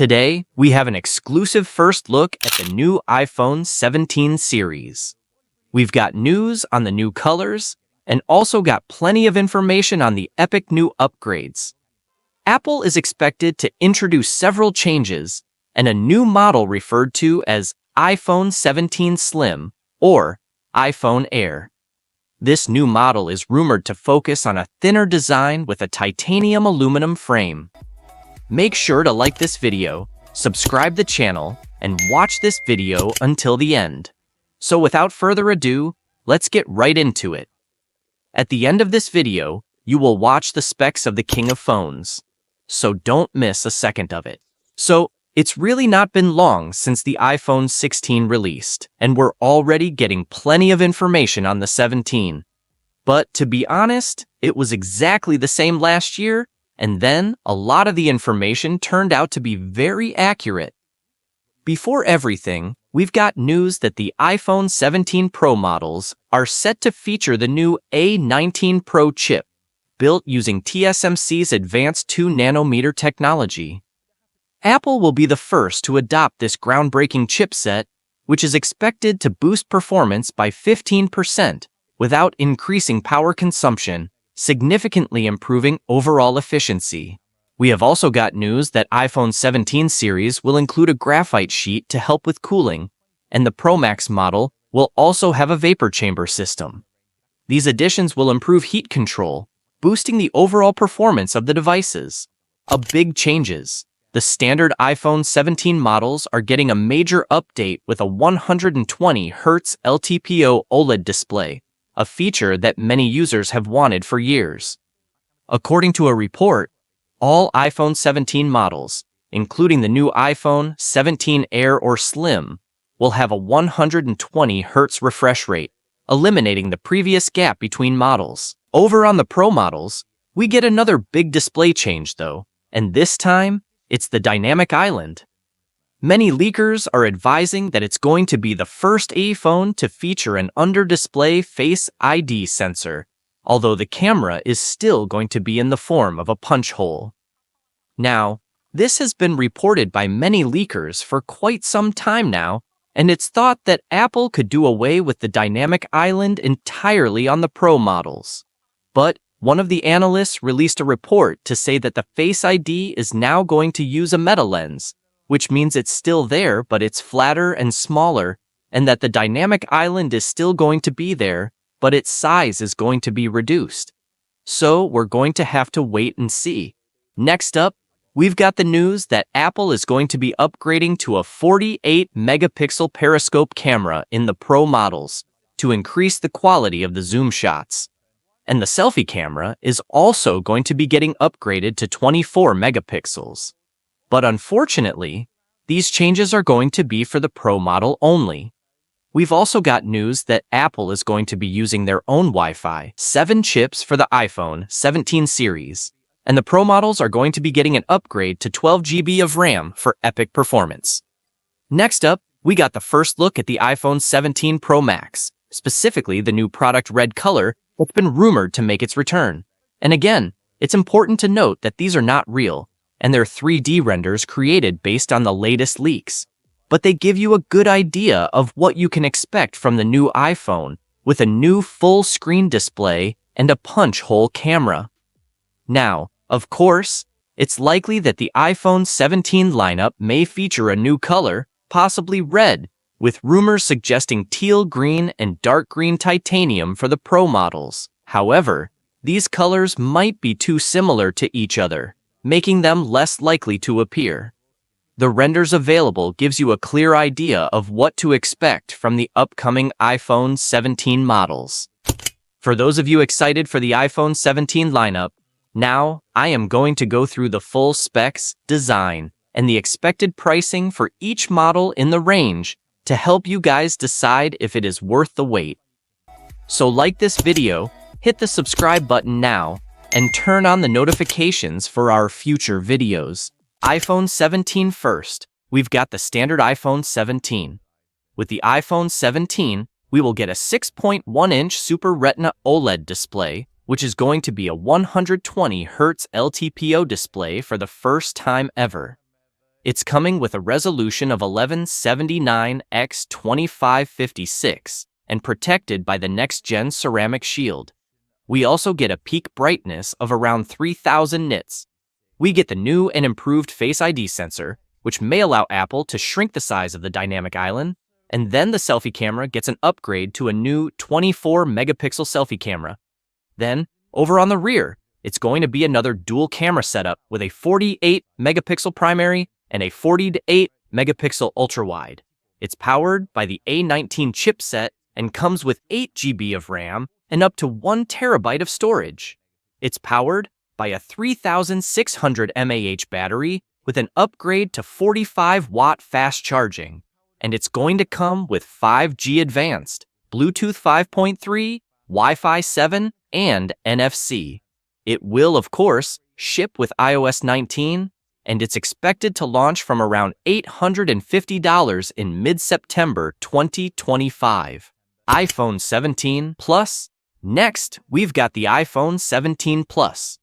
Today, we have an exclusive first look at the new iPhone 17 series. We've got news on the new colors, and also got plenty of information on the epic new upgrades. Apple is expected to introduce several changes, and a new model referred to as iPhone 17 Slim or iPhone Air. This new model is rumored to focus on a thinner design with a titanium aluminum frame. Make sure to like this video, subscribe the channel, and watch this video until the end. So without further ado, let's get right into it. At the end of this video, you will watch the specs of the king of phones. So don't miss a second of it. So, it's really not been long since the iPhone 16 released, and we're already getting plenty of information on the 17. But to be honest, it was exactly the same last year, and then a lot of the information turned out to be very accurate. Before everything, we've got news that the iPhone 17 Pro models are set to feature the new A19 Pro chip, built using TSMC's advanced 2nm technology. Apple will be the first to adopt this groundbreaking chipset, which is expected to boost performance by 15% without increasing power consumption, significantly improving overall efficiency. We have also got news that iPhone 17 series will include a graphite sheet to help with cooling, and the Pro Max model will also have a vapor chamber system. These additions will improve heat control, boosting the overall performance of the devices. Big changes. The standard iPhone 17 models are getting a major update with a 120Hz LTPO OLED display, a feature that many users have wanted for years. According to a report, all iPhone 17 models, including the new iPhone 17 Air or Slim, will have a 120Hz refresh rate, eliminating the previous gap between models. Over on the Pro models, we get another big display change though, and this time, it's the dynamic island. Many leakers are advising that it's going to be the first iPhone to feature an under-display Face ID sensor, although the camera is still going to be in the form of a punch hole. Now, this has been reported by many leakers for quite some time now, and it's thought that Apple could do away with the dynamic island entirely on the Pro models. But one of the analysts released a report to say that the Face ID is now going to use a meta lens, which means it's still there but it's flatter and smaller, and that the dynamic island is still going to be there, but its size is going to be reduced. So we're going to have to wait and see. Next up, we've got the news that Apple is going to be upgrading to a 48-megapixel periscope camera in the Pro models to increase the quality of the zoom shots. And the selfie camera is also going to be getting upgraded to 24 megapixels. But unfortunately, these changes are going to be for the Pro model only. We've also got news that Apple is going to be using their own Wi-Fi 7 chips for the iPhone 17 series, and the Pro models are going to be getting an upgrade to 12 GB of RAM for epic performance. Next up, we got the first look at the iPhone 17 Pro Max, specifically the new product red color that's been rumored to make its return. And again, it's important to note that these are not real, and they're 3D renders created based on the latest leaks. But they give you a good idea of what you can expect from the new iPhone, with a new full-screen display and a punch-hole camera. Now, of course, it's likely that the iPhone 17 lineup may feature a new color, possibly red, with rumors suggesting teal green and dark green titanium for the Pro models. However, these colors might be too similar to each other, making them less likely to appear. The renders available gives you a clear idea of what to expect from the upcoming iPhone 17 models. For those of you excited for the iPhone 17 lineup, now I am going to go through the full specs, design, and the expected pricing for each model in the range to help you guys decide if it is worth the wait. So like this video, hit the subscribe button now, and turn on the notifications for our future videos. iPhone 17 first, we've got the standard iPhone 17. With the iPhone 17, we will get a 6.1-inch Super Retina OLED display, which is going to be a 120Hz LTPO display for the first time ever. It's coming with a resolution of 1179 x 2556 and protected by the next-gen ceramic shield. We also get a peak brightness of around 3000 nits. We get the new and improved Face ID sensor, which may allow Apple to shrink the size of the dynamic island, and then the selfie camera gets an upgrade to a new 24-megapixel selfie camera. Then, over on the rear, it's going to be another dual camera setup with a 48-megapixel primary and a 48-megapixel ultra-wide. It's powered by the A19 chipset and comes with 8 GB of RAM and up to 1 terabyte of storage. It's powered by a 3600 mAh battery with an upgrade to 45-watt fast charging, and it's going to come with 5G advanced, Bluetooth 5.3, Wi-Fi 7, and NFC. It will, of course, ship with iOS 19, and it's expected to launch from around $850 in mid-September 2025. iPhone 17 Plus. Next, we've got the iPhone 17 Plus.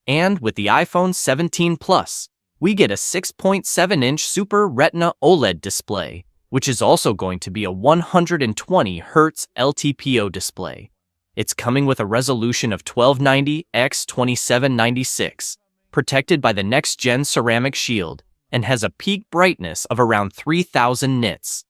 And with the iPhone 17 Plus, we get a 6.7-inch Super Retina OLED display, which is also going to be a 120 Hz LTPO display. It's coming with a resolution of 1290 x 2796, protected by the next-gen ceramic shield, and has a peak brightness of around 3000 nits.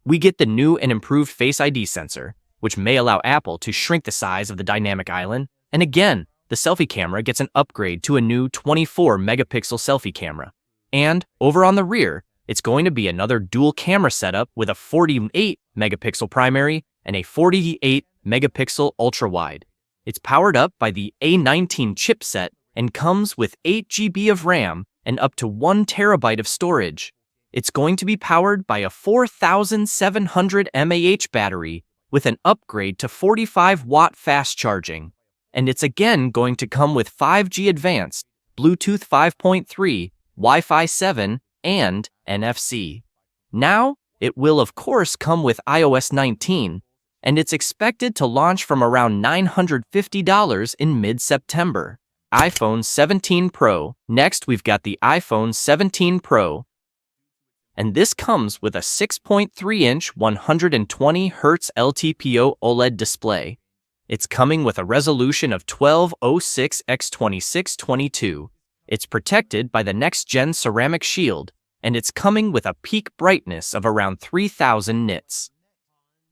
We get the new and improved Face ID sensor, which may allow Apple to shrink the size of the dynamic island, and again, the selfie camera gets an upgrade to a new 24-megapixel selfie camera. And over on the rear, it's going to be another dual camera setup with a 48-megapixel primary and a 48-megapixel ultra-wide. It's powered up by the A19 chipset and comes with 8 GB of RAM and up to 1 terabyte of storage. It's going to be powered by a 4700 mAh battery with an upgrade to 45-watt fast charging. And it's again going to come with 5G advanced, Bluetooth 5.3, Wi-Fi 7, and NFC. Now, it will of course come with iOS 19, and it's expected to launch from around $950 in mid-September. iPhone 17 Pro. Next, we've got the iPhone 17 Pro, and this comes with a 6.3-inch 120 Hz LTPO OLED display. It's coming with a resolution of 1206 x 2622. It's protected by the next-gen ceramic shield, and it's coming with a peak brightness of around 3000 nits.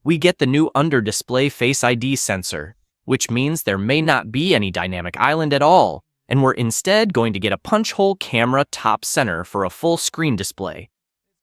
We get the new under-display Face ID sensor, which means there may not be any dynamic island at all, and we're instead going to get a punch-hole camera top center for a full-screen display.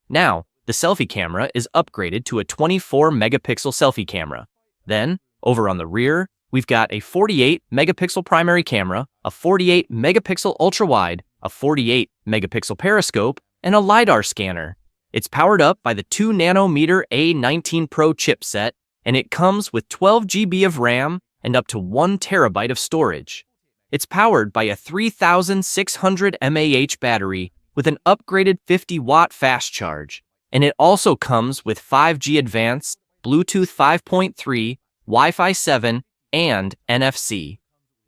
Now, the selfie camera is upgraded to a 24-megapixel selfie camera. Then, over on the rear, we've got a 48-megapixel primary camera, a 48-megapixel ultra-wide, a 48-megapixel periscope, and a LiDAR scanner. It's powered up by the 2nm A19 Pro chipset, and it comes with 12 GB of RAM and up to 1 terabyte of storage. It's powered by a 3600 mAh battery with an upgraded 50-watt fast charge, and it also comes with 5G advanced, Bluetooth 5.3, Wi-Fi 7, and NFC.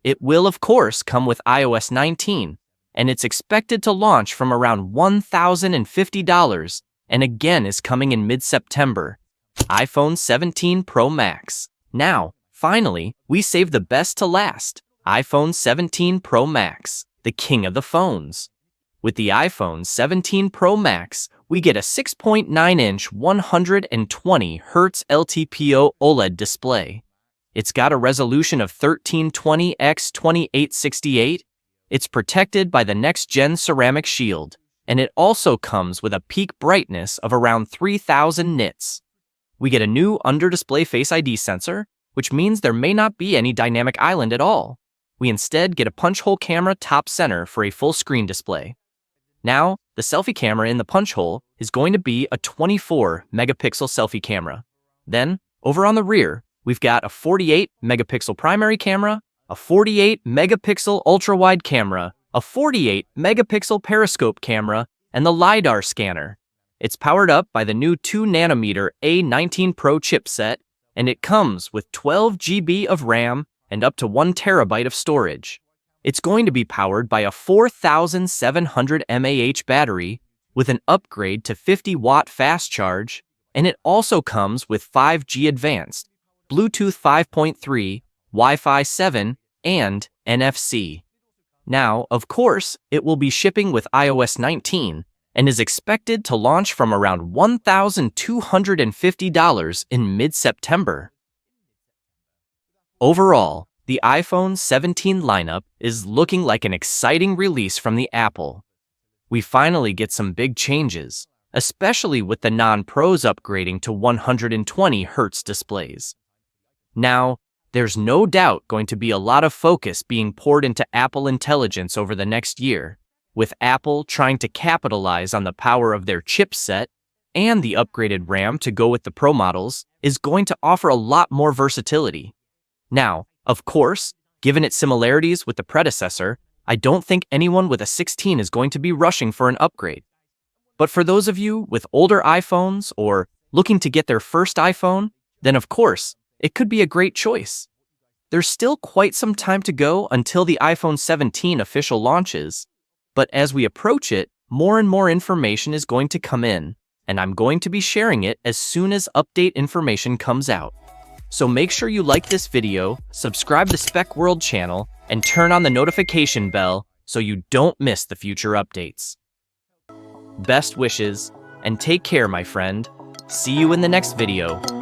It will, of course, come with iOS 19, and it's expected to launch from around $1,050, and again is coming in mid-September. iPhone 17 Pro Max. Now, finally, we saved the best to last. iPhone 17 Pro Max, the king of the phones. With the iPhone 17 Pro Max, we get a 6.9-inch 120 Hz LTPO OLED display. It's got a resolution of 1320 x 2868. It's protected by the next-gen ceramic shield, and it also comes with a peak brightness of around 3000 nits. We get a new under-display Face ID sensor, which means there may not be any dynamic island at all. We instead get a punch-hole camera top center for a full-screen display. Now, the selfie camera in the punch hole is going to be a 24-megapixel selfie camera. Then, over on the rear, we've got a 48-megapixel primary camera, a 48-megapixel ultra-wide camera, a 48-megapixel periscope camera, and the LiDAR scanner. It's powered up by the new 2nm A19 Pro chipset, and it comes with 12 GB of RAM and up to 1 terabyte of storage. It's going to be powered by a 4700 mAh battery with an upgrade to 50-watt fast charge, and it also comes with 5G Advanced, Bluetooth 5.3, Wi-Fi 7, and NFC. Now, of course, it will be shipping with iOS 19 and is expected to launch from around $1,250 in mid-September. Overall, the iPhone 17 lineup is looking like an exciting release from the Apple. We finally get some big changes, especially with the non-pros upgrading to 120Hz displays. Now, there's no doubt going to be a lot of focus being poured into Apple Intelligence over the next year, with Apple trying to capitalize on the power of their chipset, and the upgraded RAM to go with the Pro models is going to offer a lot more versatility. Now, of course, given its similarities with the predecessor, I don't think anyone with a 16 is going to be rushing for an upgrade. But for those of you with older iPhones or looking to get their first iPhone, then of course, it could be a great choice. There's still quite some time to go until the iPhone 17 official launches, but as we approach it, more and more information is going to come in, and I'm going to be sharing it as soon as update information comes out. So make sure you like this video, subscribe to Spec World channel, and turn on the notification bell so you don't miss the future updates. Best wishes, and take care, my friend. See you in the next video.